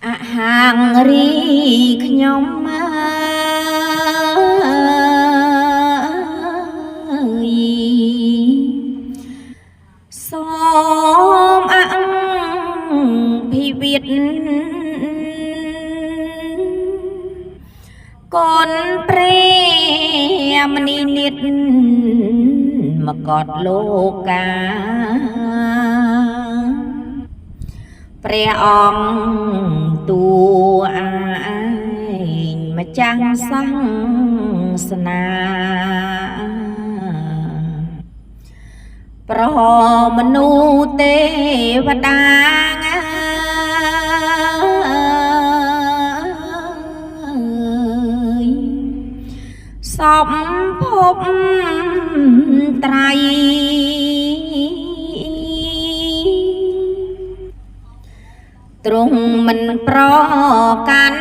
អាហាងរីខ្ញុំសូមអភិវិតកូនព្រះមនីនិតមកកត់លោកកាព្រះអង្គតួឯងម្ចាស់សង្សនាប្រមនុស្សទេវតាសពភពត្រៃទ្រង់មិនប្រកាន់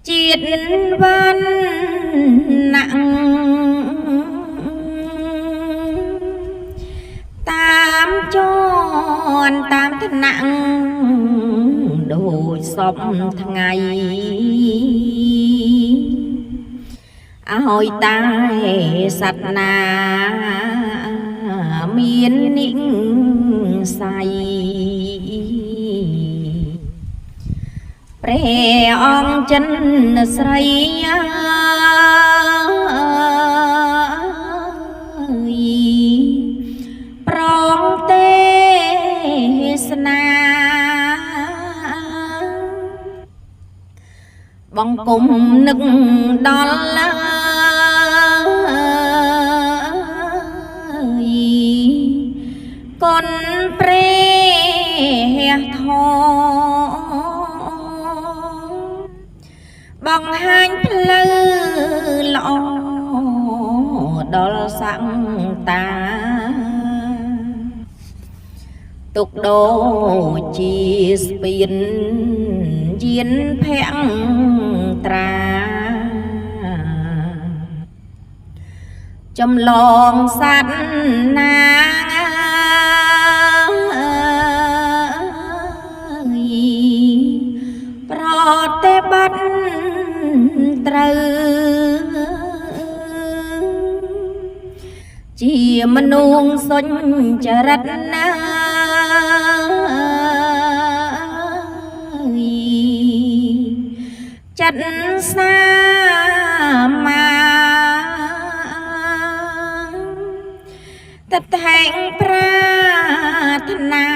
ជាតិវណ្ណៈតាមជន់តាមឋានៈដូចសពថ្ងៃឲ្យតែសត្វណាមាននិស័យព្រះអង្គចិនស្រីប្រងទេសនាបង្គំនឹកដល់កូនព្រះធម៌បង្ហាញផ្លូវល្អដល់សង្តាទុកដូចជាស្ពានយានភក្ត្រាចំឡងសត្វណាប្រតិបត្តិត្រូវជាមនុស្សសុចរិតណាចិត្តសាមាតថែងប្រាថ្នា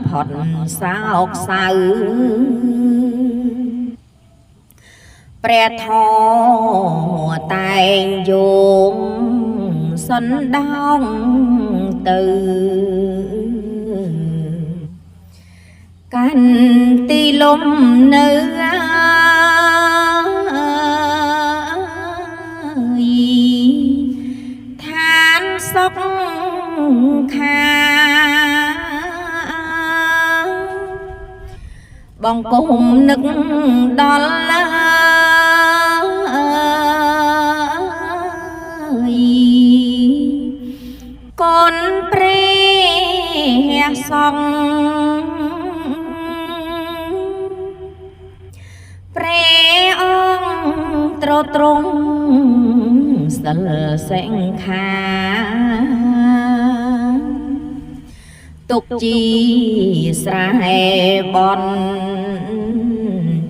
ផុតសោកសៅព្រះធម៌តែងយោងសណ្ដោងទៅកាន់ទីលំនៅឋានសុខខាបង្គំនឹកដល់កូនព្រះសង្ឃព្រះអង្គទ្រង់សិលសិង្ខាទុកជាស្រែបន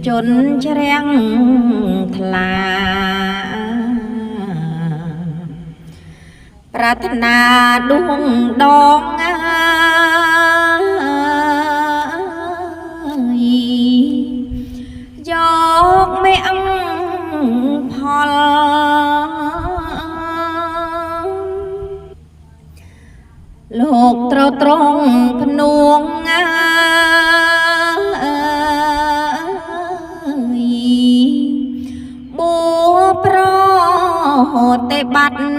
ជន់ជ្រាំងថ្លាប្រាថ្នាដួងដងយកមេអង្គផលលោកទ្រង់ភ្នួងបួប្រតិបត្តិ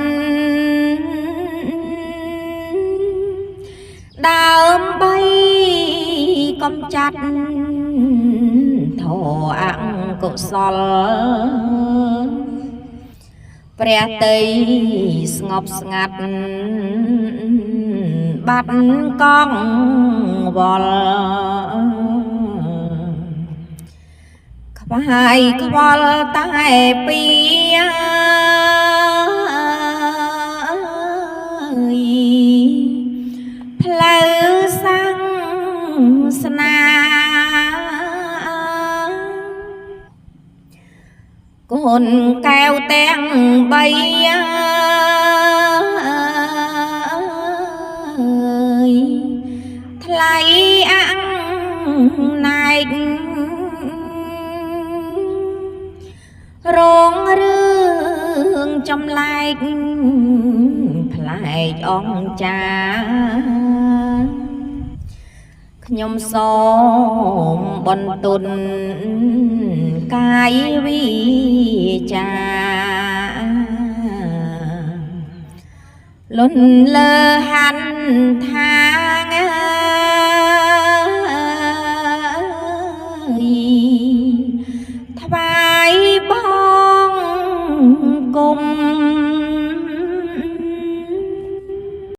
ដើម្បីកំចាត់ធម៌អកុសល ព្រះតីស្ងប់ស្ងាត់បាត់កងវល់ក្បែរខ្វល់តែពីផ្លូវសាសនាកូនកែវទាំងបីថ្លៃអាំងណែករងរឿងចម្លែកប្លែកអង្ចាខ្ញុំសូមបន្ទុនកាយវិចាលន់លើហាន់ថាងថ្វាយបងគុំ